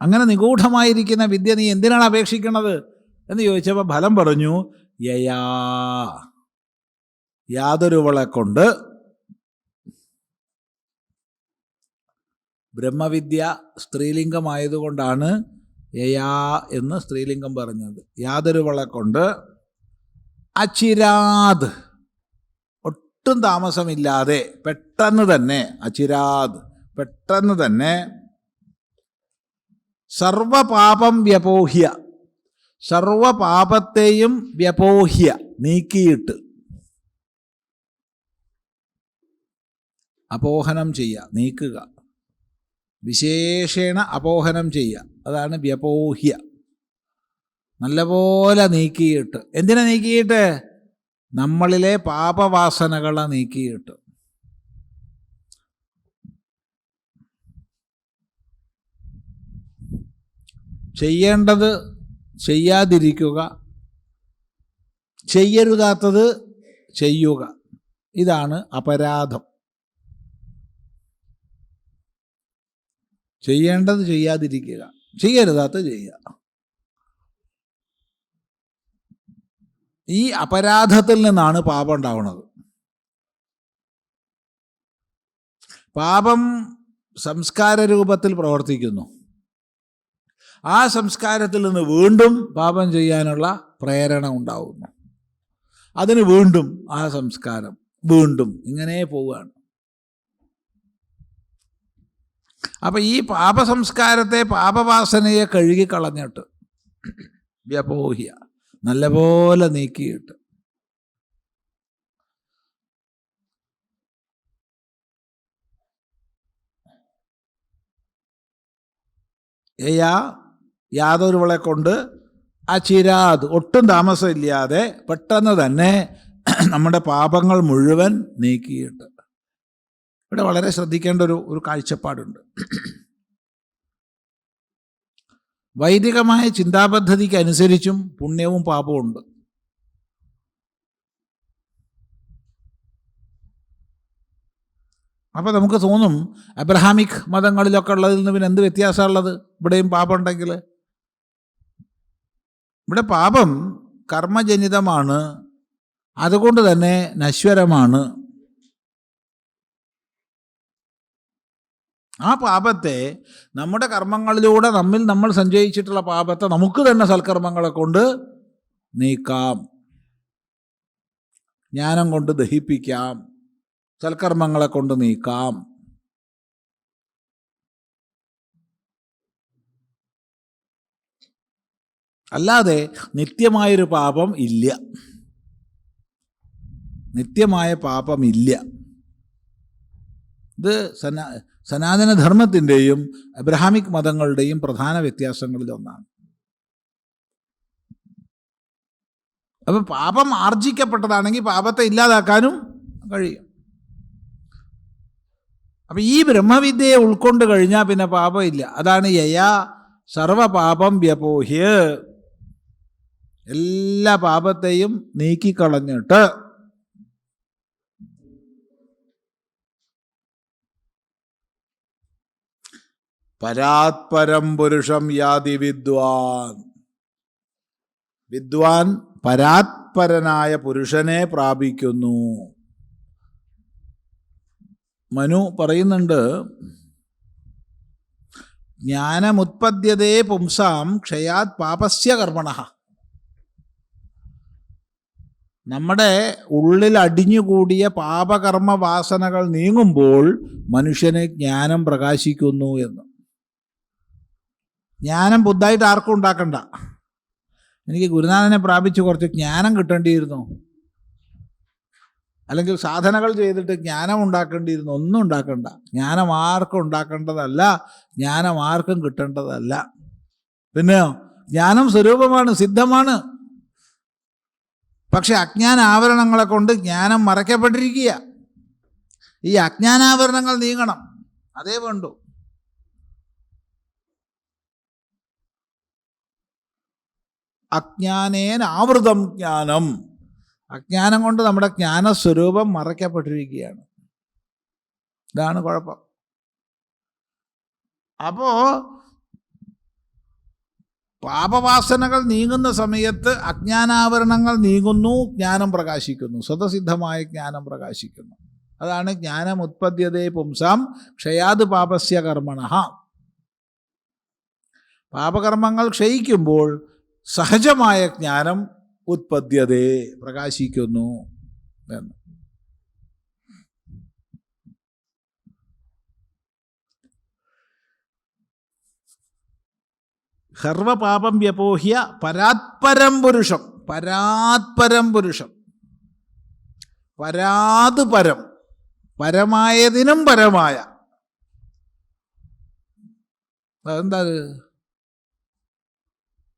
അങ്ങനെ നിഗൂഢമായിരിക്കുന്ന വിദ്യ നീ എന്തിനാണ് അപേക്ഷിക്കുന്നത് എന്ന് ചോദിച്ചപ്പോൾ ഫലം പറഞ്ഞു, യയാ, യാതൊരുവളെ കൊണ്ട്. ബ്രഹ്മവിദ്യ സ്ത്രീലിംഗമായതുകൊണ്ടാണ് യയാ എന്ന് സ്ത്രീലിംഗം പറഞ്ഞത്. യാതൊരുവളെ കൊണ്ട് അചിരാത്, ഒട്ടും താമസമില്ലാതെ, പെട്ടെന്ന് തന്നെ, അചിരാത് പെട്ടെന്ന് തന്നെ, സർവപാപം വ്യപോഹ്യ, സർവപാപത്തെയും വ്യപോഹ്യ നീക്കിയിട്ട്, അപോഹനം ചെയ്യുക, നീക്കുക, വിശേഷേണ അപോഹനം ചെയ്യുക, അതാണ് വ്യപോഹ്യ. നല്ലപോലെ നീക്കിയിട്ട്. എന്തിനാ നീക്കിയിട്ട്? നമ്മളിലെ പാപവാസനകളെ നീക്കിയിട്ട്. ചെയ്യേണ്ടത് ചെയ്യാതിരിക്കുക, ചെയ്യരുതാത്തത് ചെയ്യുക, ഇതാണ് അപരാധം. ചെയ്യേണ്ടത് ചെയ്യാതിരിക്കുക, ചെയ്യരുതാത്തത് ചെയ്യുക. ഈ അപരാധത്തിൽ നിന്നാണ് പാപം ഉണ്ടാവുന്നത്. പാപം സംസ്കാര രൂപത്തിൽ പ്രവർത്തിക്കുന്നു. ആ സംസ്കാരത്തിൽ നിന്ന് വീണ്ടും പാപം ചെയ്യാനുള്ള പ്രേരണ ഉണ്ടാവുന്നു. അതിന് വീണ്ടും ആ സംസ്കാരം, വീണ്ടും ഇങ്ങനെ പോവുകയാണ്. അപ്പം ഈ പാപസംസ്കാരത്തെ, പാപവാസനയെ കഴുകിക്കളഞ്ഞിട്ട്, വ്യപോഹ്യ, നല്ലപോലെ നീക്കിയിട്ട്, യാതൊരുവളെ കൊണ്ട് അചിരാത്, ഒട്ടും താമസമില്ലാതെ, പെട്ടെന്ന് തന്നെ നമ്മുടെ പാപങ്ങൾ മുഴുവൻ നീക്കിയിട്ട്. ഇവിടെ വളരെ ശ്രദ്ധിക്കേണ്ട ഒരു കാഴ്ചപ്പാടുണ്ട്. വൈദികമായ ചിന്താപദ്ധതിക്ക് അനുസരിച്ചും പുണ്യവും പാപവും ഉണ്ട്. അപ്പോൾ നമുക്ക് തോന്നും, അബ്രഹാമിക് മതങ്ങളിലൊക്കെ ഉള്ളതിൽ നിന്ന് പിന്നെ എന്ത് വ്യത്യാസമുള്ളത്? ഇവിടെയും പാപം ഉണ്ടെങ്കിൽ. ഇവിടെ പാപം കർമ്മജനിതമാണ്, അതുകൊണ്ട് തന്നെ നശ്വരമാണ്. ആ പാപത്തെ, നമ്മുടെ കർമ്മങ്ങളിലൂടെ നമ്മൾ സഞ്ചയിച്ചിട്ടുള്ള പാപത്തെ നമുക്ക് തന്നെ സൽക്കർമ്മങ്ങളെ കൊണ്ട് നീക്കാം, ജ്ഞാനം കൊണ്ട് ദഹിപ്പിക്കാം, സൽക്കർമ്മങ്ങളെ കൊണ്ട് നീക്കാം. അല്ലാതെ നിത്യമായൊരു പാപം ഇല്ല, നിത്യമായ പാപമില്ല. ഇത് സനാതനധർമ്മത്തിൻ്റെയും അബ്രഹാമിക് മതങ്ങളുടെയും പ്രധാന വ്യത്യാസങ്ങളിലൊന്നാണ്. അപ്പം പാപം ആർജിക്കപ്പെട്ടതാണെങ്കിൽ പാപത്തെ ഇല്ലാതാക്കാനും കഴിയും. അപ്പം ഈ ബ്രഹ്മവിദ്യയെ ഉൾക്കൊണ്ട് കഴിഞ്ഞാൽ പിന്നെ പാപമില്ല. അതാണ് യയാ സർവപാപം വ്യപോഹ്യ, എല്ലാ പാപത്തെയും നീക്കിക്കളഞ്ഞിട്ട് പരാത്പരം പുരുഷം യാതി വിദ്വാൻ. വിദ്വാൻ പരാത്പരനായ പുരുഷനെ പ്രാപിക്കുന്നു. മനു പറയുന്നുണ്ട്, ജ്ഞാനമുത്പദ്യതേ പുംസാം ക്ഷയാത് പാപസ്യ കർമ്മണഃ. നമ്മുടെ ഉള്ളിൽ അടിഞ്ഞുകൂടിയ പാപകർമ്മ വാസനകൾ നീങ്ങുമ്പോൾ മനുഷ്യന് ജ്ഞാനം പ്രകാശിക്കുന്നു എന്ന്. ജ്ഞാനം പുതുതായിട്ട് ആർക്കും ഉണ്ടാക്കണ്ട. എനിക്ക് ഗുരുനാഥനെ പ്രാപിച്ച് കുറച്ച് ജ്ഞാനം കിട്ടേണ്ടിയിരുന്നു, അല്ലെങ്കിൽ സാധനകൾ ചെയ്തിട്ട് ജ്ഞാനം ഉണ്ടാക്കേണ്ടിയിരുന്നു. ഒന്നും ഉണ്ടാക്കണ്ട. ജ്ഞാനം ആർക്കും ഉണ്ടാക്കേണ്ടതല്ല, ജ്ഞാനം ആർക്കും കിട്ടേണ്ടതല്ല. പിന്നെയോ, ജ്ഞാനം സ്വരൂപമാണ്, സിദ്ധമാണ്. പക്ഷെ അജ്ഞാന ആവരണങ്ങളെ കൊണ്ട് ജ്ഞാനം മറയ്ക്കപ്പെട്ടിരിക്കുക. ഈ അജ്ഞാനാവരണങ്ങൾ നീങ്ങണം, അതേ വേണ്ടു. അജ്ഞാനേന ആവൃതം ജ്ഞാനം. അജ്ഞാനം കൊണ്ട് നമ്മുടെ ജ്ഞാനസ്വരൂപം മറയ്ക്കപ്പെട്ടിരിക്കുകയാണ്. ഇതാണ് കുഴപ്പം. അപ്പോൾ പാപവാസനകൾ നീങ്ങുന്ന സമയത്ത് അജ്ഞാനാവരണങ്ങൾ നീങ്ങുന്നു, ജ്ഞാനം പ്രകാശിക്കുന്നു, സ്വതസിദ്ധമായ ജ്ഞാനം പ്രകാശിക്കുന്നു. അതാണ് ജ്ഞാനം ഉത്പദ്യതേ പുംസാം ക്ഷയാത് പാപസ്യ കർമ്മണഃ. പാപകർമ്മങ്ങൾ ക്ഷയിക്കുമ്പോൾ സഹജമായ ജ്ഞാനം ഉത്പദ്യതേ പ്രകാശിക്കുന്നു എന്ന്. സർവപാപം വ്യപോഹ്യ പരാത്പരം പുരുഷം. പരാത്പരം പുരുഷം, പരാത് പരം, പരമായതിനും പരമായ. അതെന്താ?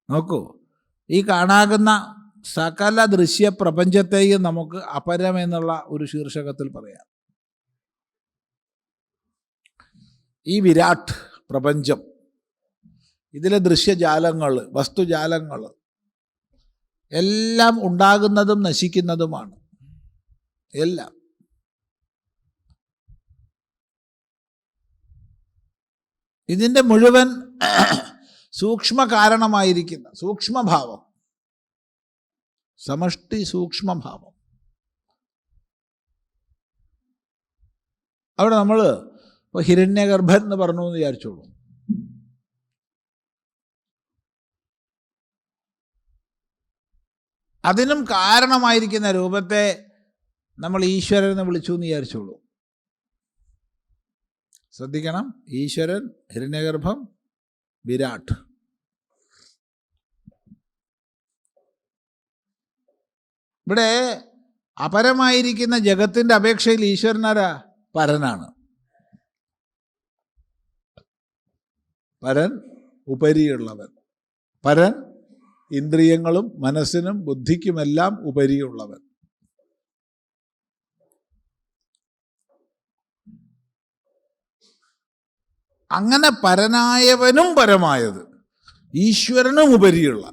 നോക്കൂ, ഈ കാണാകുന്ന സകല ദൃശ്യ പ്രപഞ്ചത്തെയും നമുക്ക് അപരം എന്നുള്ള ഒരു ശീർഷകത്തിൽ പറയാം. ഈ വിരാട് പ്രപഞ്ചം, ഇതിലെ ദൃശ്യജാലങ്ങൾ, വസ്തുജാലങ്ങൾ എല്ലാം ഉണ്ടാകുന്നതും നശിക്കുന്നതുമാണ്. എല്ലാം. ഇതിൻ്റെ മുഴുവൻ സൂക്ഷ്മ കാരണമായിരിക്കുന്ന സൂക്ഷ്മഭാവം, സമഷ്ടി സൂക്ഷ്മഭാവം. അവിടെ നമ്മൾ ഇപ്പോൾ ഹിരണ്യഗർഭൻ എന്ന് പറഞ്ഞു എന്ന് വിചാരിച്ചോളൂ. അതിനും കാരണമായിരിക്കുന്ന രൂപത്തെ നമ്മൾ ഈശ്വരൻ എന്ന് വിളിച്ചു എന്ന് വിചാരിച്ചോളൂ. ശ്രദ്ധിക്കണം, ഈശ്വരൻ, ഹിരണ്യഗർഭം, വിരാട്. ഇവിടെ അപരമായിരിക്കുന്ന ജഗത്തിൻ്റെ അപേക്ഷയിൽ ഈശ്വരനാരാ? പരനാണ്. പരൻ ഉപരിയുള്ളവൻ. പരൻ ഇന്ദ്രിയങ്ങളും മനസ്സിനും ബുദ്ധിക്കുമെല്ലാം ഉപരിയുള്ളവൻ. അങ്ങനെ പരനായവനും പരമായത്, ഈശ്വരനും ഉപരിയുള്ള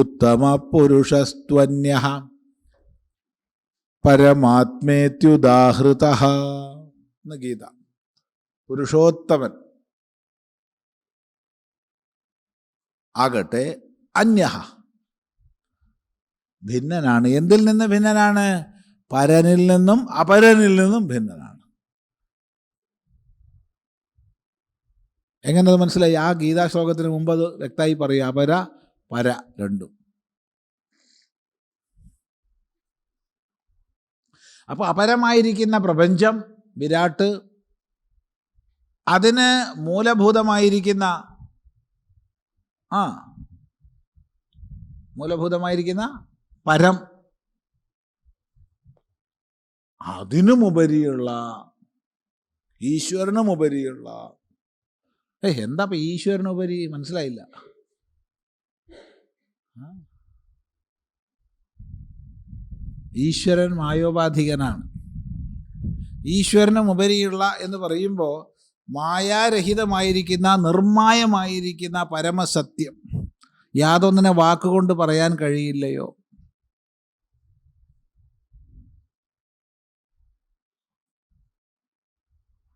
ഉത്തമ പുരുഷസ്ത്വന്യഃ പരമാത്മേത്യുദാഹൃതഃ എന്ന് ഗീത. പുരുഷോത്തമൻ ആകട്ടെ അന്യഃ ഭിന്നനാണ്. എന്തിൽ നിന്ന് ഭിന്നനാണ്? പരനിൽ നിന്നും അപരനിൽ നിന്നും ഭിന്നനാണ്. എങ്ങനെ അത് മനസ്സിലായി? ആ ഗീതാ ശ്ലോകത്തിന് മുമ്പ് അത് വ്യക്തമായി പറയും. അപര പര രണ്ടും. അപ്പോൾ അപരമായിരിക്കുന്ന പ്രപഞ്ചം വിരാട്ട്, അതിന് മൂലഭൂതമായിരിക്കുന്ന മൂലഭൂതമായിരിക്കുന്ന പരം, അതിനുമുപരിയുള്ള ഈശ്വരനുമുപരിയുള്ള. എന്താ ഇപ്പം ഈശ്വരനുപരി? മനസ്സിലായില്ല. ഈശ്വരൻ മായോപാധികനാണ്. ഈശ്വരനുപരിയുള്ള എന്ന് പറയുമ്പോൾ മായാരഹിതമായിരിക്കുന്ന നിർമായമായിരിക്കുന്ന പരമസത്യം യാതൊന്നിനെ വാക്കുകൊണ്ട് പറയാൻ കഴിയില്ലയോ.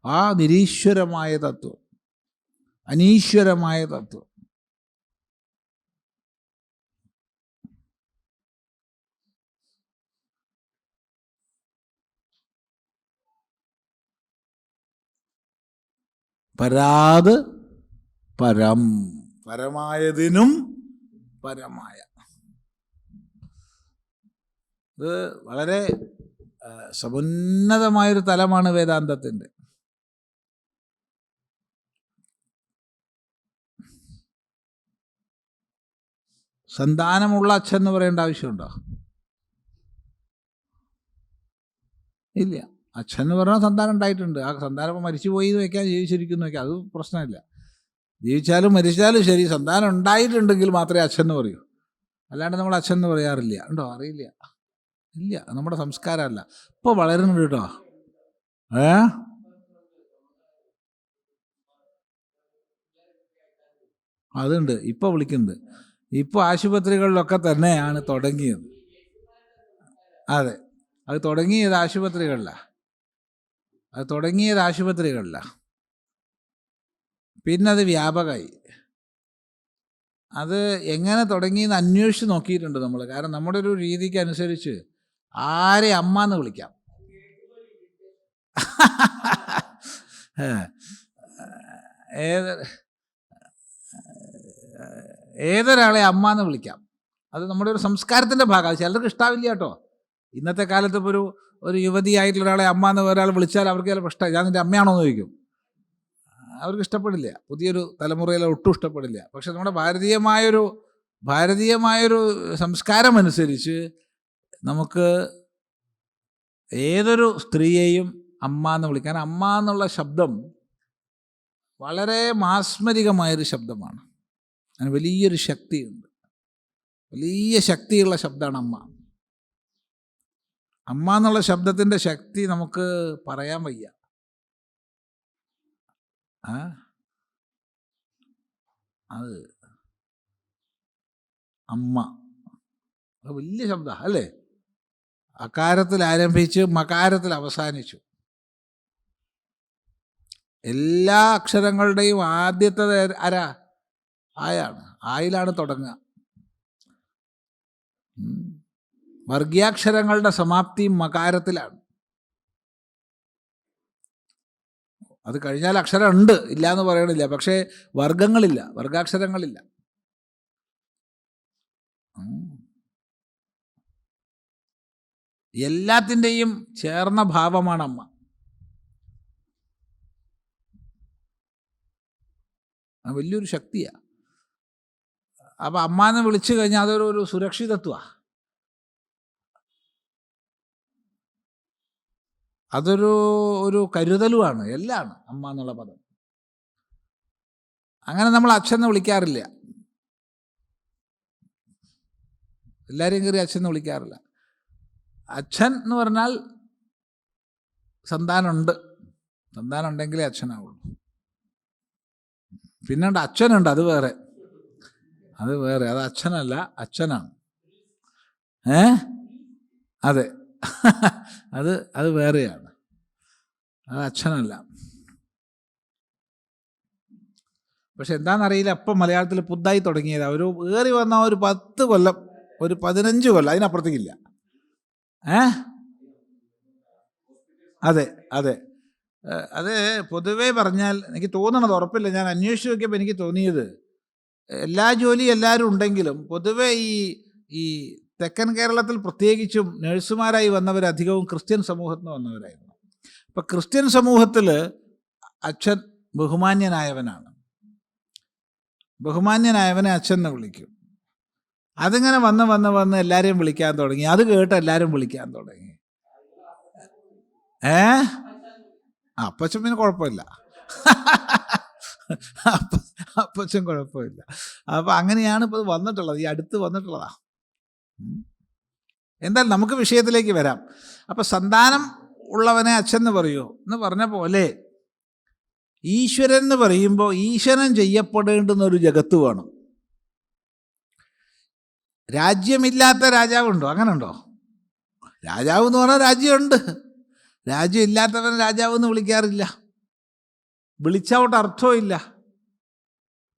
ആ നിരീശ്വരമായ തത്വം, അനീശ്വരമായ തത്വം. പരാത് പരം, പരമായതിനും പരമായ. ഇത് വളരെ സമുന്നതമായൊരു തലമാണ് വേദാന്തത്തിൻ്റെ. സന്താനമുള്ള അച്ഛൻ എന്ന് പറയേണ്ട ആവശ്യമുണ്ടോ? ഇല്ല. അച്ഛൻ എന്ന് പറഞ്ഞാൽ സന്താനം ഉണ്ടായിട്ടുണ്ട്. ആ സന്താനം ഇപ്പോൾ മരിച്ചു പോയി എന്ന് വയ്ക്കാൻ, ജീവിച്ചിരിക്കുന്നു വയ്ക്കാം, അത് പ്രശ്നമില്ല. ജീവിച്ചാലും മരിച്ചാലും ശരി, സന്താനം ഉണ്ടായിട്ടുണ്ടെങ്കിൽ മാത്രമേ അച്ഛൻ എന്ന് പറയൂ. അല്ലാണ്ട് നമ്മൾ അച്ഛൻ എന്ന് പറയാറില്ല. ഉണ്ടോ? അറിയില്ല. ഇല്ല, നമ്മുടെ സംസ്കാരമല്ല. ഇപ്പോൾ വളരുന്നുണ്ട് കേട്ടോ. അതുണ്ട്, ഇപ്പോൾ വിളിക്കുന്നുണ്ട്. ഇപ്പോൾ ആശുപത്രികളിലൊക്കെ തന്നെയാണ് തുടങ്ങിയത്. അതെ, അത് തുടങ്ങിയത് ആശുപത്രികളിലാണ്. പിന്നെ അത് വ്യാപകമായി. അത് എങ്ങനെ തുടങ്ങിയെന്ന് അന്വേഷിച്ച് നോക്കിയിട്ടുണ്ട് നമ്മൾ. കാരണം നമ്മുടെ ഒരു രീതിക്ക് അനുസരിച്ച് ആരെ അമ്മ എന്ന് വിളിക്കാം. ഏതൊരാളെ അമ്മ എന്ന് വിളിക്കാം. അത് നമ്മുടെ ഒരു സംസ്കാരത്തിൻ്റെ ഭാഗമാണ്. ചിലർക്ക് ഇഷ്ടാവില്ല കേട്ടോ. ഇന്നത്തെ കാലത്ത് ഇപ്പോൾ ഒരു യുവതിയായിട്ടുള്ള ഒരാളെ അമ്മ എന്ന് ഒരാൾ വിളിച്ചാൽ അവർക്ക് ചിലപ്പോൾ ഇഷ്ടമായി. ഞാൻ നിൻ്റെ അമ്മയാണോ എന്ന് ചോദിക്കും. അവർക്ക് ഇഷ്ടപ്പെടില്ല. പുതിയൊരു തലമുറയിൽ ഒട്ടും ഇഷ്ടപ്പെടില്ല. പക്ഷെ നമ്മുടെ ഭാരതീയമായൊരു സംസ്കാരമനുസരിച്ച് നമുക്ക് ഏതൊരു സ്ത്രീയെയും അമ്മ എന്ന് വിളിക്കാൻ. അമ്മ എന്നുള്ള ശബ്ദം വളരെ മാസ്മരികമായൊരു ശബ്ദമാണ്. അതിന് വലിയൊരു ശക്തിയുണ്ട്. വലിയ ശക്തിയുള്ള ശബ്ദമാണ് അമ്മ. അമ്മ എന്നുള്ള ശബ്ദത്തിൻ്റെ ശക്തി നമുക്ക് പറയാൻ വയ്യ. അത് അമ്മ വലിയ ശബ്ദമാണ് അല്ലേ? അകാരത്തിൽ ആരംഭിച്ച് മകാരത്തിൽ അവസാനിച്ചു. എല്ലാ അക്ഷരങ്ങളുടെയും ആദ്യത്തെ ആരാ? ആയാണ്. ആയിലാണ് തുടങ്ങുക. വർഗീയാക്ഷരങ്ങളുടെ സമാപ്തി മകാരത്തിലാണ്. അത് കഴിഞ്ഞാൽ അക്ഷരം ഉണ്ട്, ഇല്ല എന്ന് പറയണില്ല. പക്ഷേ വർഗങ്ങളില്ല, വർഗാക്ഷരങ്ങളില്ല. എല്ലാത്തിൻ്റെയും ചേർന്ന ഭാവമാണ് അമ്മ. വലിയൊരു ശക്തിയാണ്. അപ്പം അമ്മ എന്ന് വിളിച്ചു കഴിഞ്ഞാൽ അതൊരു സുരക്ഷിതത്വമാണ്. അതൊരു കരുതലുമാണ്. എല്ലാമാണ് അമ്മ എന്നുള്ള പദം. അങ്ങനെ നമ്മൾ അച്ഛൻ എന്ന് വിളിക്കാറില്ല. എല്ലാവരെയും കയറി അച്ഛൻ എന്ന് വിളിക്കാറില്ല. അച്ഛൻ എന്ന് പറഞ്ഞാൽ സന്താനമുണ്ട്. സന്താനം ഉണ്ടെങ്കിലേ അച്ഛനാവുള്ളൂ. പിന്നുണ്ട് അച്ഛനുണ്ട്, അത് വേറെ. അത് അച്ഛനല്ല, അച്ഛനാണ്. അതെ, അത് വേറെയാണ്. അത് അച്ഛനല്ല. പക്ഷെ എന്താണെന്നറിയില്ല, അപ്പം മലയാളത്തിൽ പുതുതായി തുടങ്ങിയതാണ്. ഒരു ഏറി വന്ന ഒരു 10 കൊല്ലം, ഒരു 15 കൊല്ലം, അതിനപ്പുറത്തേക്കില്ല. അതെ അത് പൊതുവേ പറഞ്ഞാൽ എനിക്ക് തോന്നണത്, ഉറപ്പില്ല, ഞാൻ അന്വേഷിച്ച് നോക്കിയപ്പോൾ എനിക്ക് തോന്നിയത്, എല്ലാ ജോലിയും എല്ലാവരും ഉണ്ടെങ്കിലും പൊതുവേ ഈ തെക്കൻ കേരളത്തിൽ പ്രത്യേകിച്ചും നഴ്സുമാരായി വന്നവരധികവും ക്രിസ്ത്യൻ സമൂഹത്തിൽ നിന്ന് വന്നവരായിരുന്നു. അപ്പം ക്രിസ്ത്യൻ സമൂഹത്തിൽ അച്ഛൻ ബഹുമാന്യനായവനാണ്. ബഹുമാന്യനായവനെ അച്ഛൻ എന്ന് വിളിക്കും. അതിങ്ങനെ വന്ന് എല്ലാവരെയും വിളിക്കാൻ തുടങ്ങി. അത് കേട്ട് എല്ലാവരും വിളിക്കാൻ തുടങ്ങി. അപ്പച്ചൻ പിന്നെ കുഴപ്പമില്ല. അപ്പച്ചൻ കുഴപ്പമില്ല. അപ്പം അങ്ങനെയാണ് ഇപ്പോൾ വന്നിട്ടുള്ളത്, ഈ അടുത്ത് വന്നിട്ടുള്ളതാ. എന്തായാലും നമുക്ക് വിഷയത്തിലേക്ക് വരാം. അപ്പം സന്താനം ഉള്ളവനെ അച്ഛൻ എന്ന് പറയൂ എന്ന് പറഞ്ഞ പോലെ ഈശ്വരൻ എന്ന് പറയുമ്പോൾ ഈശ്വരൻ ചെയ്യപ്പെടേണ്ടുന്ന ഒരു ജഗത്ത് വേണം. രാജ്യമില്ലാത്ത രാജാവുണ്ടോ? അങ്ങനെ ഉണ്ടോ? രാജാവ് എന്ന് പറഞ്ഞാൽ രാജ്യമുണ്ട്. രാജ്യം ഇല്ലാത്തവൻ രാജാവ് എന്ന് വിളിക്കാറില്ല. വിളിച്ചോട്ട് അർത്ഥമില്ല.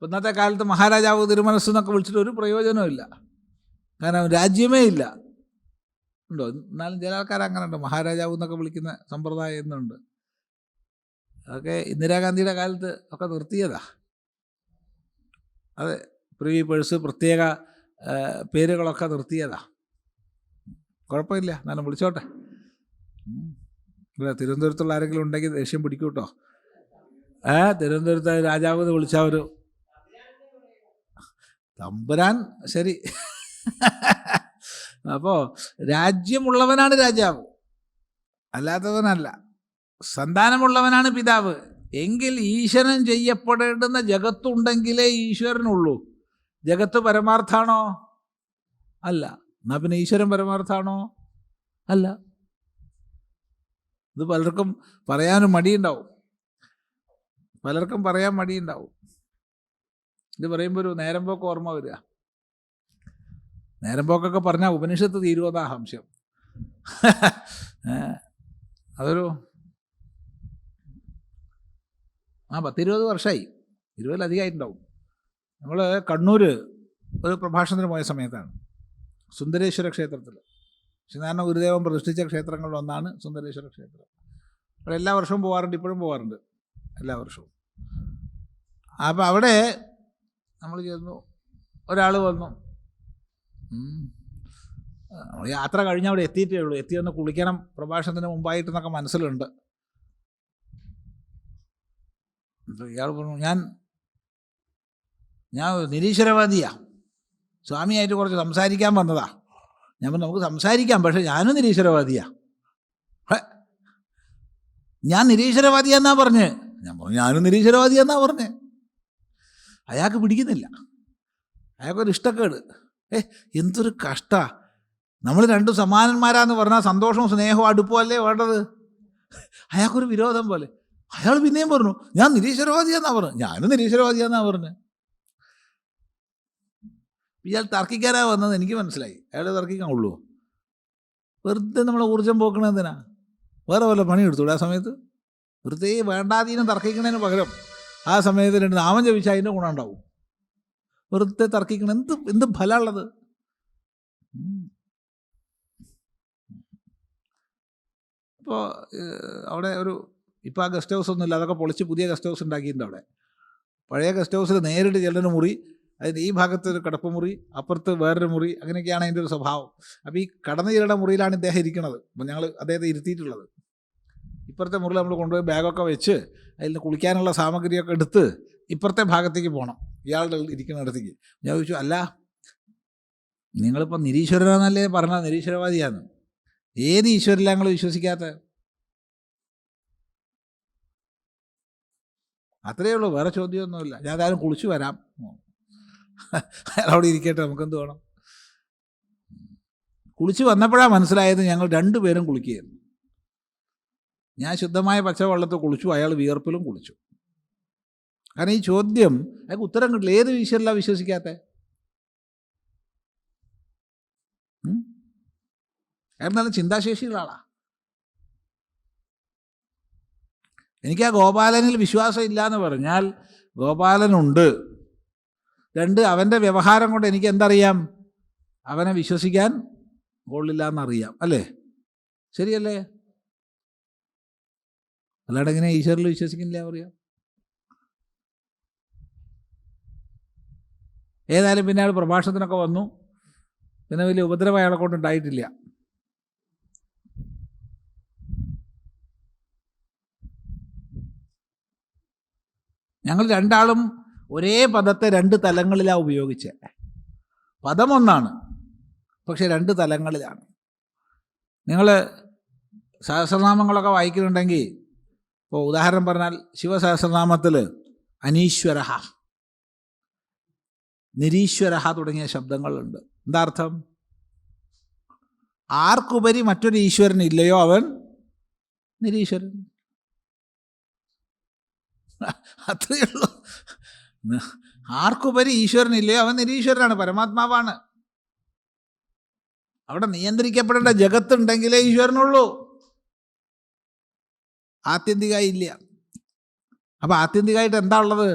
ഇന്നത്തെ കാലത്ത് മഹാരാജാവ് തിരുമനസ് എന്നൊക്കെ വിളിച്ചിട്ട് ഒരു പ്രയോജനമില്ല. കാരണം രാജ്യമേ ഇല്ല. ഉണ്ടോ? എന്നാലും ചില ആൾക്കാർ അങ്ങനെ ഉണ്ട്, മഹാരാജാവ് എന്നൊക്കെ വിളിക്കുന്ന സമ്പ്രദായം എന്നുണ്ട്. അതൊക്കെ ഇന്ദിരാഗാന്ധിയുടെ കാലത്ത് ഒക്കെ നിർത്തിയതാ. അതെ, പ്രിവി പേഴ്സ് പ്രത്യേക പേരുകളൊക്കെ നിർത്തിയതാ. കുഴപ്പമില്ല, എന്നാലും വിളിച്ചോട്ടെ. ഇവിടെ തിരുവനന്തപുരത്തുള്ള ആരെങ്കിലും ഉണ്ടെങ്കിൽ ദേഷ്യം പിടിക്കൂ കേട്ടോ. തിരുവനന്തപുരത്ത് രാജാവ് എന്ന് വിളിച്ച ഒരു തമ്പുരാൻ, ശരി. അപ്പോൾ രാജ്യമുള്ളവനാണ് രാജാവ്, അല്ലാത്തവനല്ല. സന്താനമുള്ളവനാണ് പിതാവ്. എങ്കിൽ ഈശ്വരൻ ചെയ്യപ്പെടേണ്ടുന്ന ജഗത്തുണ്ടെങ്കിലേ ഈശ്വരനുള്ളൂ. ജഗത്ത് പരമാർത്ഥാണോ? അല്ല. എന്നാ പിന്നെ ഈശ്വരൻ പരമാർത്ഥാണോ? അല്ല. ഇത് പലർക്കും പറയാനും മടിയുണ്ടാവും. ഇത് പറയുമ്പോൾ ഒരു നേരം പോക്ക് ഓർമ്മ വരിക. നേരം പോക്കൊക്കെ പറഞ്ഞാൽ ഉപനിഷത്ത് തീരുവതാ സംശയം. അതൊരു 10-20 വർഷമായി 20-ലധികമായിട്ടുണ്ടാവും. നമ്മൾ കണ്ണൂർ ഒരു പ്രഭാഷണത്തിന് പോയ സമയത്താണ് സുന്ദരേശ്വര ക്ഷേത്രത്തിൽ. ശ്രീനാരായണ ഗുരുദേവൻ പ്രതിഷ്ഠിച്ച ക്ഷേത്രങ്ങളിലൊന്നാണ് സുന്ദരേശ്വര ക്ഷേത്രം. അവിടെ എല്ലാ വർഷവും പോകാറുണ്ട്, ഇപ്പോഴും പോകാറുണ്ട്, എല്ലാ വർഷവും. അപ്പോൾ അവിടെ നമ്മൾ ചെന്നു, ഒരാൾ വന്നു. യാത്ര കഴിഞ്ഞ് അവിടെ എത്തിയിട്ടേ ഉള്ളൂ. എത്തിയൊന്ന് കുളിക്കണം പ്രഭാഷണത്തിന് മുമ്പായിട്ടെന്നൊക്കെ മനസ്സിലുണ്ട്. ഇയാൾ പറഞ്ഞു, ഞാൻ നിരീശ്വരവാദിയാ, സ്വാമിയായിട്ട് കുറച്ച് സംസാരിക്കാൻ വന്നതാ. ഞാൻ പറഞ്ഞു, നമുക്ക് സംസാരിക്കാം, പക്ഷെ ഞാനും നിരീശ്വരവാദിയാ. ഞാൻ നിരീശ്വരവാദിയാന്നാ പറഞ്ഞ്. ഞാൻ പറഞ്ഞു, ഞാനും നിരീശ്വരവാദിയാന്നാ പറഞ്ഞ്. അയാൾക്ക് പിടിക്കുന്നില്ല, അയാൾക്കൊരു ഇഷ്ടക്കേട്. എന്തൊരു കഷ്ടാ. നമ്മൾ രണ്ടും സമാനന്മാരാന്ന് പറഞ്ഞാൽ സന്തോഷവും സ്നേഹവും അടുപ്പവും അല്ലേ വേണ്ടത്. അയാൾക്കൊരു വിരോധം പോലെ. അയാൾ പിന്നെയും പറഞ്ഞു, ഞാൻ നിരീശ്വരവാദിയാന്നാ പറഞ്ഞു. ഞാനും നിരീശ്വരവാദിയാന്നാ പറഞ്ഞു. ഇയാൾ തർക്കിക്കാനാ വന്നത് എനിക്ക് മനസ്സിലായി. അയാൾ തർക്കിക്കാൻ ഉള്ളൂ. വെറുതെ നമ്മളെ ഊർജ്ജം പോക്കണതിനാ. വേറെ വല്ല പണി എടുത്തൂടെ ആ സമയത്ത്? വെറുതെ വേണ്ടാതീനം തർക്കിക്കണതിന് പകരം ആ സമയത്ത് 2 നാമം ജപിച്ചാൽ അതിൻ്റെ ഗുണം ഉണ്ടാവും. വെറുതെ തർക്കിക്കണം, എന്ത് ഫലമുള്ളത്? ഇപ്പോൾ അവിടെ ഇപ്പോൾ ആ ഗസ്റ്റ് ഹൗസ് ഒന്നുമില്ല, അതൊക്കെ പൊളിച്ച് പുതിയ ഗസ്റ്റ് ഹൗസ് ഉണ്ടാക്കിയിട്ടുണ്ട് അവിടെ. പഴയ ഗസ്റ്റ് ഹൗസിൽ നേരിട്ട് ചെല്ലുന്ന മുറി, അതിന് ഈ ഭാഗത്ത് ഒരു കിടപ്പുമുറി, അപ്പുറത്ത് വേറൊരു മുറി, അങ്ങനെയൊക്കെയാണ് അതിൻ്റെ ഒരു സ്വഭാവം. അപ്പോൾ ഈ കടന്നു ചെല്ലുന്ന മുറിയിലാണ് ഇദ്ദേഹം ഇരിക്കുന്നത്. അപ്പോൾ ഞങ്ങൾ അദ്ദേഹത്തെ ഇരുത്തിയിട്ടുള്ളത്. ഇപ്പുറത്തെ മുറിയിൽ നമ്മൾ കൊണ്ടുപോയി ബാഗൊക്കെ വെച്ച് അതിൽ കുളിക്കാനുള്ള സാമഗ്രിയൊക്കെ എടുത്ത് ഇപ്പുറത്തെ ഭാഗത്തേക്ക് പോകണം, ഇയാളുടെ ഇരിക്കുന്നിടത്തേക്ക്. ഞാൻ ചോദിച്ചു, അല്ല നിങ്ങളിപ്പോൾ നിരീശ്വരനാന്നല്ലേ പറഞ്ഞാൽ നിരീശ്വരവാദിയാണ്, ഏത് ഈശ്വരനിലാണ് ഞങ്ങൾ വിശ്വസിക്കാത്ത? അത്രയേ ഉള്ളൂ, വേറെ ചോദ്യമൊന്നുമില്ല. ഞാൻ ആരും കുളിച്ചു വരാം, അയാൾ അവിടെ ഇരിക്കട്ടെ, നമുക്കെന്ത് വേണം? കുളിച്ച് വന്നപ്പോഴാണ് മനസ്സിലായത് ഞങ്ങൾ 2 പേരും കുളിക്കുകയായിരുന്നു. ഞാൻ ശുദ്ധമായ പച്ചവെള്ളത്തിൽ കുളിച്ചു, അയാൾ വിയർപ്പിലും കുളിച്ചു. കാരണം ഈ ചോദ്യം അയാൾക്ക് ഉത്തരം കിട്ടില്ല. ഏത് ഈശ്വരനിലാണ് വിശ്വസിക്കാത്ത? അയാൾ നല്ല ചിന്താശേഷിയുള്ള ആളാണ്. എനിക്ക് ആ ഗോപാലനിൽ വിശ്വാസം ഇല്ല എന്ന് പറഞ്ഞാൽ ഗോപാലനുണ്ട്. 2, അവൻ്റെ വ്യവഹാരം കൊണ്ട് എനിക്ക് എന്തറിയാം? അവനെ വിശ്വസിക്കാൻ കൊള്ളില്ല എന്നറിയാം, അല്ലേ? ശരിയല്ലേ? അല്ലാണ്ട് എങ്ങനെ ഈശ്വരിൽ വിശ്വസിക്കുന്നില്ല പറയാം? ഏതായാലും പിന്നെ അയാൾ പ്രഭാഷണത്തിനൊക്കെ വന്നു. പിന്നെ വലിയ ഉപദ്രവം അയാളെ കൊണ്ട് ഉണ്ടായിട്ടില്ല. ഞങ്ങൾ 2 ആളും ഒരേ പദത്തെ 2 തലങ്ങളിലാണ് ഉപയോഗിച്ചത്. പദം ഒന്നാണ്, പക്ഷെ 2 തലങ്ങളിലാണ്. നിങ്ങൾ സഹസ്രനാമങ്ങളൊക്കെ വായിക്കുന്നുണ്ടെങ്കിൽ, ഇപ്പോൾ ഉദാഹരണം പറഞ്ഞാൽ ശിവസഹസ്രനാമത്തിൽ അനീശ്വര, നിരീശ്വര തുടങ്ങിയ ശബ്ദങ്ങളുണ്ട്. എന്താ അർത്ഥം? ആർക്കുപരി മറ്റൊരു ഈശ്വരൻ ഇല്ലയോ അവൻ നിരീശ്വരൻ. അത്രയേ ഉള്ളൂ. ആർക്കുപരി ഈശ്വരൻ ഇല്ലയോ അവൻ നിരീശ്വരനാണ്, പരമാത്മാവാണ്. അവിടെ നിയന്ത്രിക്കപ്പെടേണ്ട ജഗത്തുണ്ടെങ്കിലേ ഈശ്വരനുള്ളൂ, ആത്യന്തികമായി ഇല്ല. അപ്പം ആത്യന്തികമായിട്ട് എന്താ ഉള്ളത്?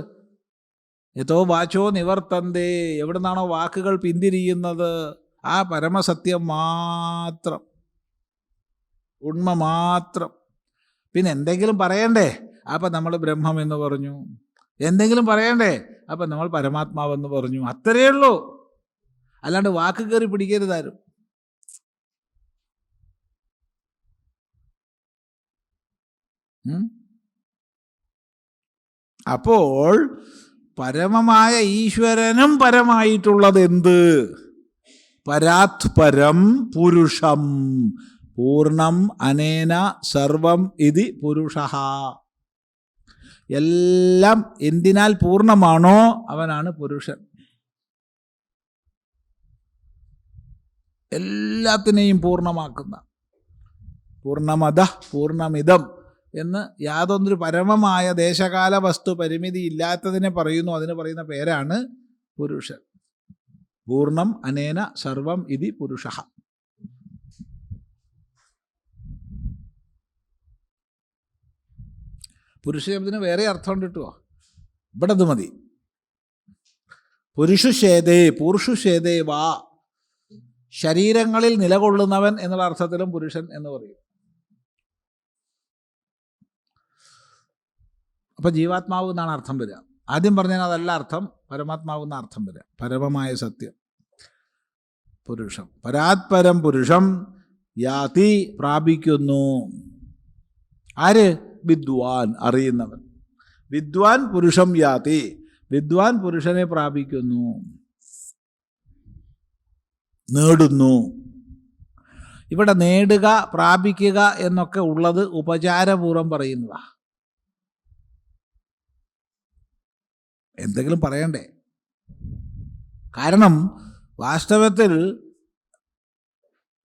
യഥോ വാചോ നിവർത്തന്തേ, എവിടെ നിന്നാണോ വാക്കുകൾ പിന്തിരിയുന്നത് ആ പരമസത്യം മാത്രം, ഉണ്മ മാത്രം. പിന്നെ എന്തെങ്കിലും പറയണ്ടേ? അപ്പം നമ്മൾ ബ്രഹ്മം എന്ന് പറഞ്ഞു. എന്തെങ്കിലും പറയണ്ടേ? അപ്പം നമ്മൾ പരമാത്മാവെന്ന് പറഞ്ഞു. അത്രയേ ഉള്ളൂ. അല്ലാണ്ട് വാക്ക് കയറി പിടിക്കരുതാരും. അപ്പോൾ പരമമായ ഈശ്വരനും പരമായിട്ടുള്ളത് എന്ത്? പരാത് പരം പുരുഷം പൂർണ്ണം അനേന സർവം ഇതി പുരുഷഃ. എല്ലാം എന്തിനാൽ പൂർണ്ണമാണോ അവനാണ് പുരുഷൻ. എല്ലാത്തിനെയും പൂർണ്ണമാക്കുന്ന, പൂർണ്ണമദ പൂർണ്ണമിദം എന്ന് യാതൊന്നൊരു പരമമായ ദേശകാല വസ്തു പരിമിതി ഇല്ലാത്തതിനെ പറയുന്നു. അതിന് പറയുന്ന പേരാണ് പുരുഷൻ. പൂർണ്ണം അനേന സർവം ഇതി പുരുഷഃ. പുരുഷ ശബ്ദത്തിന് വേറെ അർത്ഥം കിട്ടുമോ? ഇവിടെ അത് മതി. പുരുഷുഷേദേ പൂർഷുഷേദേ വാ, ശരീരങ്ങളിൽ നിലകൊള്ളുന്നവൻ എന്നുള്ള അർത്ഥത്തിലും പുരുഷൻ എന്ന് പറയും. അപ്പം ജീവാത്മാവ് എന്നാണ് അർത്ഥം വരിക. ആദ്യം പറഞ്ഞാൽ അതല്ല അർത്ഥം, പരമാത്മാവ് എന്ന അർത്ഥം വരിക. പരമമായ സത്യം പുരുഷം, പരാത്പരം പുരുഷം യാതി പ്രാപിക്കുന്നു. ആര്? വിദ്വാൻ, അറിയുന്നവൻ. വിദ്വാൻ പുരുഷം യാതി, വിദ്വാൻ പുരുഷനെ പ്രാപിക്കുന്നു, നേടുന്നു. ഇവിടെ നേടുക, പ്രാപിക്കുക എന്നൊക്കെ ഉള്ളത് ഉപചാരപൂർവം പറയുന്നതാ. എന്തെങ്കിലും പറയണ്ടേ? കാരണം വാസ്തവത്തിൽ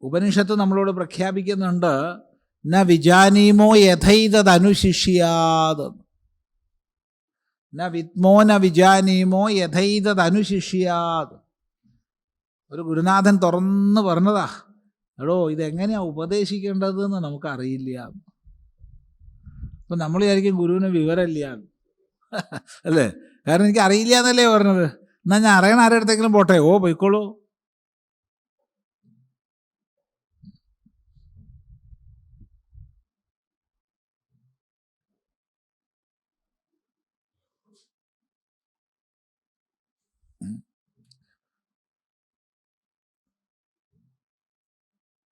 ഉപനിഷത്ത് നമ്മളോട് പ്രഖ്യാപിക്കുന്നുണ്ട്, ന വിജാനീമോ യഥൈതദനുശിഷ്യാത്, ന വിദ്മോ ന വിജാനീമോ യഥൈതദനുശിഷ്യാത്. ഒരു ഗുരുനാഥൻ തുറന്ന് പറഞ്ഞതാ, എടോ ഇതെങ്ങനെയാ ഉപദേശിക്കേണ്ടതെന്ന് നമുക്കറിയില്ല. അപ്പം നമ്മൾ വിചാരിക്കും ഗുരുവിന് വിവരമില്ല അല്ലേ? കാരണം എനിക്ക് അറിയില്ല എന്നല്ലേ പറഞ്ഞത്. എന്നാൽ ഞാൻ അറിയണ ആരുടെ അടുത്തെങ്കിലും പോട്ടെ. ഓ പോയിക്കോളൂ.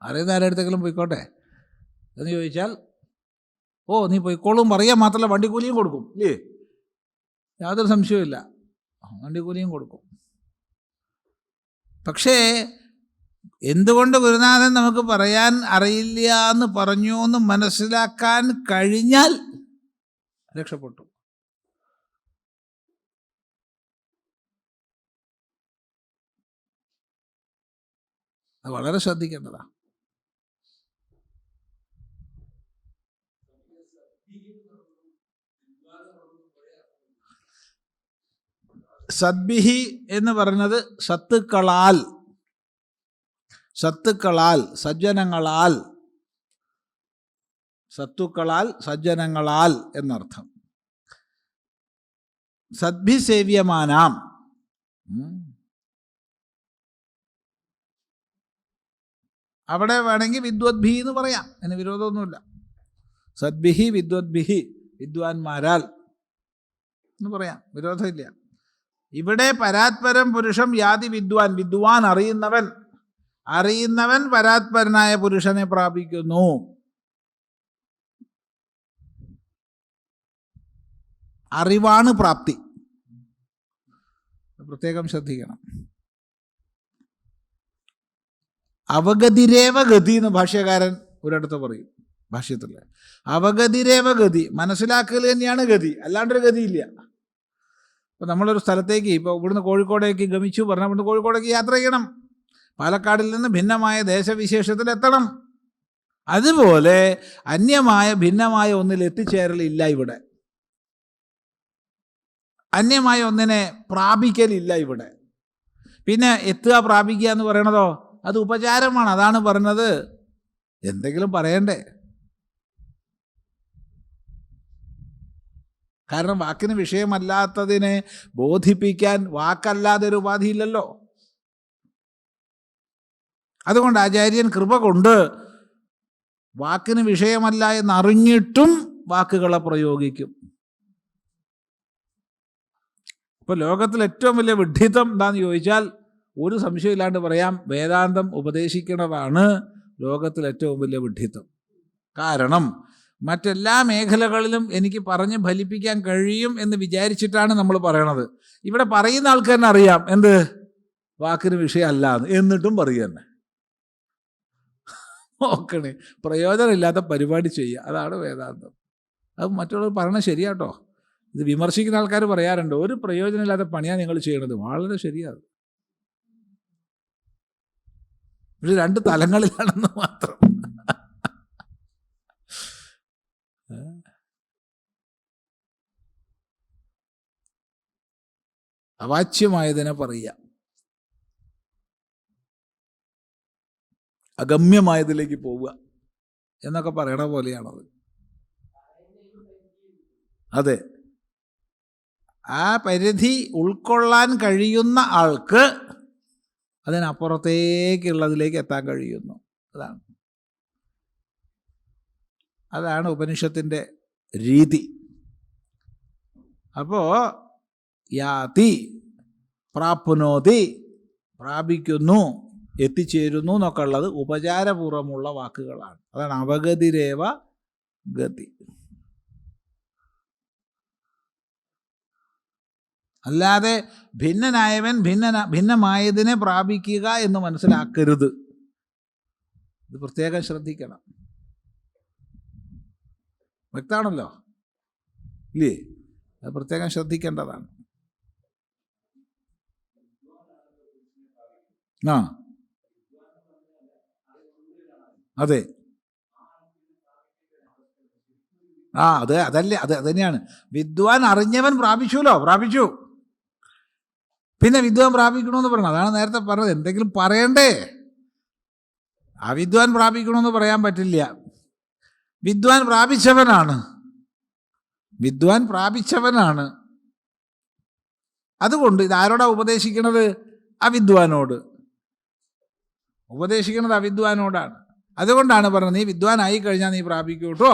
അറിയുന്ന ആരുടെ അടുത്തെങ്കിലും പോയിക്കോട്ടെ എന്ന് ചോദിച്ചാൽ, ഓ നീ പോയിക്കോളും പറയാൻ മാത്രമല്ല വണ്ടിക്കൂലിയും കൊടുക്കും ഇല്ലേ? യാതൊരു സംശയവുമില്ല, വണ്ടിക്കൂലിയും കൊടുക്കും. പക്ഷേ എന്തുകൊണ്ട് ഗുരുനാഥൻ നമുക്ക് പറയാൻ അറിയില്ല എന്ന് പറഞ്ഞു എന്ന് മനസ്സിലാക്കാൻ കഴിഞ്ഞാൽ രക്ഷപ്പെട്ടു. അത് വളരെ ശ്രദ്ധിക്കേണ്ടതാണ്. സദ്ഭിഹി എന്ന് പറഞ്ഞത് സത്തുക്കളാൽ, സത്തുക്കളാൽ, സജ്ജനങ്ങളാൽ, സത്തുക്കളാൽ സജ്ജനങ്ങളാൽ എന്നർത്ഥം. സദ്ഭിസേവ്യമാനാം, അവിടെ വേണമെങ്കിൽ വിദ്വദ്ഭി എന്ന് പറയാം, അതിന് വിരോധമൊന്നുമില്ല. സദ്ഭിഹി വിദ്വദ്ഭിഹി, വിദ്വാൻമാരാൽ എന്ന് പറയാം, വിരോധമില്ല. ഇവിടെ പരാത്പരം പുരുഷം യാതി വിദ്വാൻ, വിദ്വാൻ അറിയുന്നവൻ, അറിയുന്നവൻ പരാത്പരനായ പുരുഷനെ പ്രാപിക്കുന്നു. അറിവാണ് പ്രാപ്തി, പ്രത്യേകം ശ്രദ്ധിക്കണം. അവഗതിരേവ ഗതി എന്ന് ഭാഷ്യകാരൻ ഒരിടത്ത് പറയും ഭാഷ്യത്തിൽ. അവഗതിരേവ ഗതി, മനസ്സിലാക്കൽ തന്നെയാണ് ഗതി, അല്ലാണ്ടൊരു ഗതിയില്ല. ഇപ്പോൾ നമ്മളൊരു സ്ഥലത്തേക്ക്, ഇപ്പോൾ ഇവിടുന്ന് കോഴിക്കോടേക്ക് ഗമിച്ചു പറഞ്ഞാൽ ഇവിടുന്ന് കോഴിക്കോടേക്ക് യാത്ര ചെയ്യണം, പാലക്കാടിൽ നിന്ന് ഭിന്നമായ ദേശവിശേഷത്തിൽ എത്തണം. അതുപോലെ അന്യമായ ഭിന്നമായ ഒന്നിൽ എത്തിച്ചേരലില്ല ഇവിടെ, അന്യമായ ഒന്നിനെ പ്രാപിക്കലില്ല ഇവിടെ. പിന്നെ എത്തുക, പ്രാപിക്കുക എന്ന് പറയണതോ അത് ഉപചാരമാണ്. അതാണ് പറഞ്ഞത്, എന്തെങ്കിലും പറയണ്ടേ? കാരണം വാക്കിന് വിഷയമല്ലാത്തതിനെ ബോധിപ്പിക്കാൻ വാക്കല്ലാതെ ഒരു ഉപാധിയില്ലല്ലോ. അതുകൊണ്ട് ആചാര്യൻ കൃപ കൊണ്ട് വാക്കിന് വിഷയമല്ല എന്നറിഞ്ഞിട്ടും വാക്കുകളെ പ്രയോഗിക്കും. ഇപ്പോൾ ലോകത്തിൽ ഏറ്റവും വലിയ വിഡ്ഢിത്തം എന്താണെന്ന് ചോദിച്ചാൽ ഒരു സംശയമില്ലാണ്ട് പറയാം, വേദാന്തം ഉപദേശിക്കുന്നതാണ് ലോകത്തിൽ ഏറ്റവും വലിയ വിഡ്ഢിത്തം. കാരണം മറ്റെല്ലാ മേഖലകളിലും എനിക്ക് പറഞ്ഞ് ഫലിപ്പിക്കാൻ കഴിയും എന്ന് വിചാരിച്ചിട്ടാണ് നമ്മൾ പറയണത്. ഇവിടെ പറയുന്ന ആൾക്കാരനെ അറിയാം എന്ത് വാക്കിന് വിഷയമല്ല എന്ന്, എന്നിട്ടും പറയുക തന്നെ. നോക്കണേ, പ്രയോജനമില്ലാത്ത പരിപാടി ചെയ്യുക, അതാണ് വേദാന്തം. അത് മറ്റുള്ളവർ പറയണത് ശരിയാട്ടോ. ഇത് വിമർശിക്കുന്ന ആൾക്കാർ പറയാറുണ്ട്, ഒരു പ്രയോജനമില്ലാത്ത പണിയാണ് നിങ്ങൾ ചെയ്യണത്. വളരെ ശരിയാണ്. പക്ഷെ രണ്ട് തലങ്ങളിലാണെന്ന് മാത്രം. അവാച്യമായതിനെ പറയുക, അഗമ്യമായതിലേക്ക് പോവുക എന്നൊക്കെ പറയണ പോലെയാണത്. അതെ, ആ പരിധി ഉൾക്കൊള്ളാൻ കഴിയുന്ന ആൾക്ക് അതിനപ്പുറത്തേക്കുള്ളതിലേക്ക് എത്താൻ കഴിയുന്നു. അതാണ് ഉപനിഷത്തിൻ്റെ രീതി. അപ്പോൾ യാതി, പ്രാപ്നോതി, പ്രാപിക്കുന്നു, എത്തിച്ചേരുന്നു എന്നൊക്കെ ഉള്ളത് ഉപചാരപൂർവമുള്ള വാക്കുകളാണ്. അതാണ് അവഗതിരേവ ഗതി. അല്ലാതെ ഭിന്നനായവൻ ഭിന്നമായതിനെ പ്രാപിക്കുക എന്ന് മനസ്സിലാക്കരുത്. ഇത് പ്രത്യേകം ശ്രദ്ധിക്കണം. വ്യക്തമാണല്ലോ ഇല്ലേ? അത് പ്രത്യേകം ശ്രദ്ധിക്കേണ്ടതാണ്. അതെ, അതല്ലേ, അത് തന്നെയാണ്. വിദ്വാൻ അറിഞ്ഞവൻ പ്രാപിച്ചു. പിന്നെ വിദ്വാൻ പ്രാപിക്കണമെന്ന് പറയണം. അതാണ് നേരത്തെ പറഞ്ഞത്. എന്തെങ്കിലും പറയണ്ടേ? അവിദ്വാൻ പ്രാപിക്കണമെന്ന് പറയാൻ പറ്റില്ല. വിദ്വാൻ പ്രാപിച്ചവനാണ്. അതുകൊണ്ട് ഇതാരോടാ ഉപദേശിക്കണത്? അവിദ്വാനോട്. ഉപദേശിക്കുന്നത് അവിദ്വാനോടാണ്. അതുകൊണ്ടാണ് പറഞ്ഞത്, നീ വിദ്വാനായി കഴിഞ്ഞാൽ നീ പ്രാപിക്കൂ കേട്ടോ.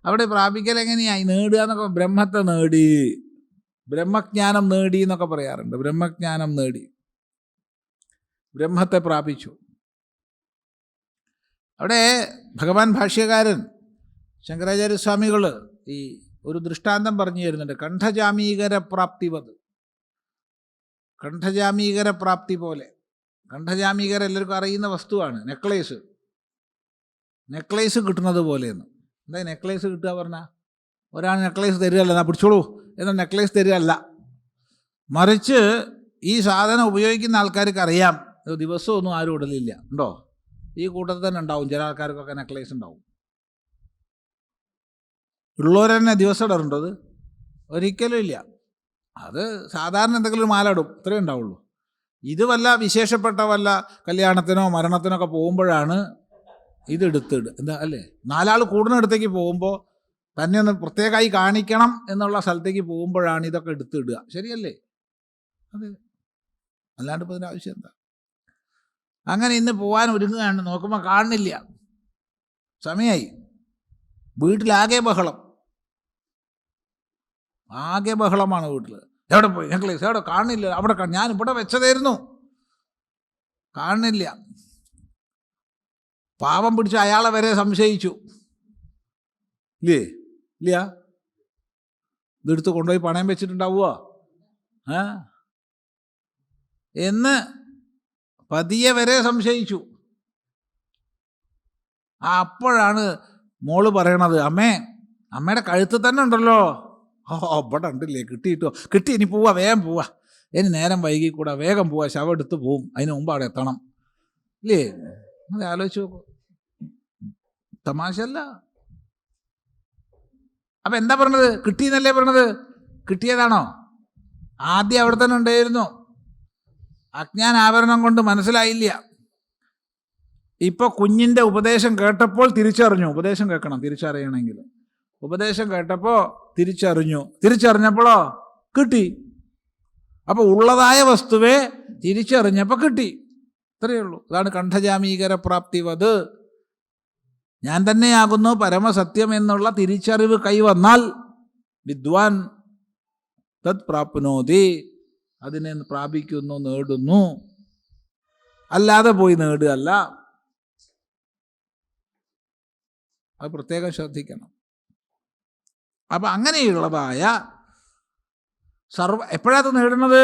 അവിടെ പ്രാപിക്കൽ എങ്ങനെയായി? നേടുക എന്നൊക്കെ, ബ്രഹ്മത്തെ നേടി, ബ്രഹ്മജ്ഞാനം നേടി എന്നൊക്കെ പറയാറുണ്ട്. ബ്രഹ്മജ്ഞാനം നേടി, ബ്രഹ്മത്തെ പ്രാപിച്ചു. അവിടെ ഭഗവാൻ ഭാഷ്യകാരൻ ശങ്കരാചാര്യസ്വാമികൾ ഈ ഒരു ദൃഷ്ടാന്തം പറഞ്ഞു തരുന്നുണ്ട്. കണ്ഠജാമീകര പ്രാപ്തിവത്. കണ്ഠജാമീകര പ്രാപ്തി പോലെ. കണ്ഠജാമീകര എല്ലാവർക്കും അറിയുന്ന വസ്തുവാണ്. നെക്ലേസ് കിട്ടുന്നത് പോലെയെന്ന്. എന്താ നെക്ലേസ് കിട്ടുക പറഞ്ഞാൽ? ഒരാൾ നെക്ലേസ് തരികയല്ല, എന്നാ പിടിച്ചോളൂ എന്ന നെക്ലേസ് തരികയല്ല. മറിച്ച് ഈ സാധനം ഉപയോഗിക്കുന്ന ആൾക്കാർക്ക് അറിയാം, ദിവസമൊന്നും ആരും ഇടലില്ല. ഉണ്ടോ? ഈ കൂട്ടത്തിൽ തന്നെ ഉണ്ടാവും ചില ആൾക്കാർക്കൊക്കെ നെക്ലേസ് ഉണ്ടാവും. ഉള്ളവർ തന്നെ ദിവസം ഇടാറുണ്ടോ? അത് ഒരിക്കലും ഇല്ല. അത് സാധാരണ എന്തെങ്കിലും ഒരു മാല ഇടും, ഇത്രയേ ഉണ്ടാവുള്ളൂ. ഇത് വല്ല വിശേഷപ്പെട്ട വല്ല കല്യാണത്തിനോ മരണത്തിനോ ഒക്കെ പോകുമ്പോഴാണ് ഇത് എടുത്തിടുക. എന്താ അല്ലേ? 4 ആൾ കൂടുന്നിടത്തേക്ക് പോകുമ്പോൾ, തന്നെ ഒന്ന് പ്രത്യേകമായി കാണിക്കണം എന്നുള്ള സ്ഥലത്തേക്ക് പോകുമ്പോഴാണ് ഇതൊക്കെ എടുത്തിടുക. ശരിയല്ലേ? അതെ. അല്ലാണ്ട് ഇപ്പോൾ ഇതിൻ്റെ ആവശ്യം എന്താ? അങ്ങനെ ഇന്ന് പോകാൻ ഒരുങ്ങുകയാണ്, നോക്കുമ്പോൾ കാണുന്നില്ല. സമയമായി. വീട്ടിലാകെ ബഹളമാണ് വീട്ടിൽ. എവിടെ പോയി നെക്ലേസ്? എവിടെ? കാണുന്നില്ല. അവിടെ ഞാൻ ഇവിടെ വെച്ചതായിരുന്നു, കാണുന്നില്ല. പാവം പിടിച്ച് അയാളെ വരെ സംശയിച്ചു. ഇല്ല, ഇതെടുത്ത് കൊണ്ടുപോയി പണയം വെച്ചിട്ടുണ്ടാവുക എന്ന് പതിയെ വരെ സംശയിച്ചു. അപ്പോഴാണ് മോള് പറയണത്, അമ്മയുടെ കഴുത്ത് തന്നെ ഉണ്ടല്ലോ. ഇവിടെ ഉണ്ടല്ലേ, കിട്ടി, ഇനി പോവാ, വേഗം പോവാ, ഇനി നേരം വൈകിക്കൂടാ, വേഗം പോവാ, ശവം എടുത്ത് പോവും, അതിന് മുമ്പ് അവിടെ എത്തണം. ഇല്ലേ? അത് ആലോചിച്ച് നോക്കൂ. തമാശല്ല. അപ്പം എന്താ പറഞ്ഞത്? കിട്ടിയെന്നല്ലേ പറഞ്ഞത്? കിട്ടിയതാണോ? ആദ്യം അവിടെ തന്നെ ഉണ്ടായിരുന്നു. അജ്ഞാനാവരണം കൊണ്ട് മനസ്സിലായില്ല. ഇപ്പോൾ കുഞ്ഞിൻ്റെ ഉപദേശം കേട്ടപ്പോൾ തിരിച്ചറിഞ്ഞു. ഉപദേശം കേൾക്കണം തിരിച്ചറിയണമെങ്കിൽ. ഉപദേശം കേട്ടപ്പോൾ തിരിച്ചറിഞ്ഞപ്പോഴോ കിട്ടി. അപ്പോൾ ഉള്ളതായ വസ്തുവെ തിരിച്ചറിഞ്ഞപ്പോൾ കിട്ടി. ഇത്രയേ ഉള്ളൂ. അതാണ് കണ്ഠജാമീകര പ്രാപ്തിവത്. ഞാൻ തന്നെയാകുന്നു പരമസത്യം എന്നുള്ള തിരിച്ചറിവ് കൈവന്നാൽ വിദ്വാൻ തത് പ്രാപ്നോതി, അതിനെ പ്രാപിക്കുന്നു, നേടുന്നു. അല്ലാതെ പോയി നേടുകയല്ല. അത് പ്രത്യേകം ശ്രദ്ധിക്കണം. അപ്പം അങ്ങനെയുള്ളതായ എപ്പോഴത് നേടുന്നത്?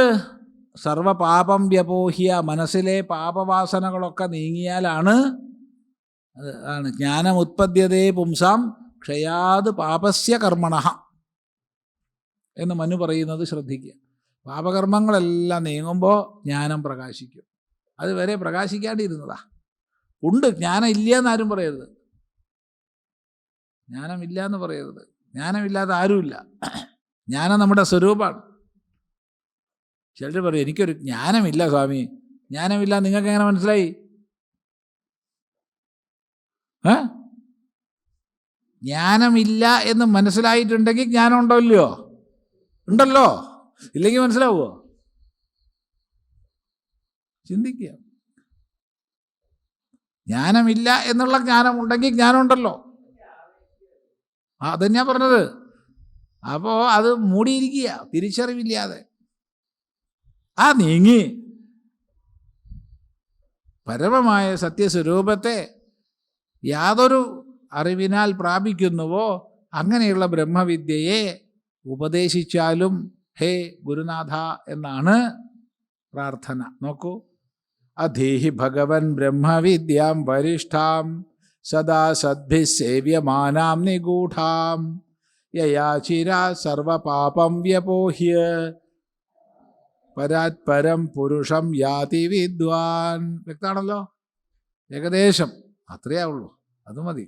സർവപാപം വ്യപോഹ്യ, മനസ്സിലെ പാപവാസനകളൊക്കെ നീങ്ങിയാലാണ്. അതാണ് ജ്ഞാനമുത്പദ്യതേ പുംസാം ക്ഷയാത് പാപസ്യ കർമ്മണഃ എന്ന് മനു പറയുന്നത്. ശ്രദ്ധിക്കുക. പാപകർമ്മങ്ങളെല്ലാം നീങ്ങുമ്പോൾ ജ്ഞാനം പ്രകാശിക്കും. അതുവരെ പ്രകാശിക്കാണ്ടിരുന്നതാ. ഉണ്ട്, ജ്ഞാനം ഇല്ല എന്നാരും പറയരുത്. ജ്ഞാനമില്ല എന്ന് പറയരുത്. ജ്ഞാനമില്ലാതെ ആരുമില്ല. ജ്ഞാനം നമ്മുടെ സ്വരൂപമാണ്. ചിലർ പറയും, എനിക്കൊരു ജ്ഞാനമില്ല സ്വാമി. ജ്ഞാനമില്ല നിങ്ങൾക്ക് എങ്ങനെ മനസ്സിലായി? ജ്ഞാനമില്ല എന്ന് മനസ്സിലായിട്ടുണ്ടെങ്കിൽ ജ്ഞാനം ഉണ്ടോ? ഇല്ലയോ? ഉണ്ടല്ലോ. ഇല്ലെങ്കിൽ മനസ്സിലാവുമോ? ചിന്തിക്കുക. ജ്ഞാനമില്ല എന്നുള്ള ജ്ഞാനം ഉണ്ടെങ്കിൽ ജ്ഞാനമുണ്ടല്ലോ. അതന്നെയാ പറഞ്ഞത്. അപ്പോൾ അത് മൂടിയിരിക്കുക, തിരിച്ചറിവില്ലാതെ. നീങ്ങി പരമമായ സത്യസ്വരൂപത്തെ യാതൊരു അറിവിനാൽ പ്രാപിക്കുന്നുവോ അങ്ങനെയുള്ള ബ്രഹ്മവിദ്യയെ ഉപദേശിച്ചാലും ഹേ ഗുരുനാഥ എന്നാണ് പ്രാർത്ഥന. നോക്കൂ, അധീഹി ഭഗവൻ ബ്രഹ്മവിദ്യാം വരിഷ്ഠാം സദാ സദ്ഭിः സേവ്യമാനാം നിഗൂഢാം യയാ ചിരാ സർവപാപം വ്യപോഹ്യ പരാത്പരം പുരുഷം യാതി വിദ്വാൻ. വ്യക്തമാണല്ലോ? ഏകദേശം അത്രയേ ഉള്ളൂ, അത് മതി.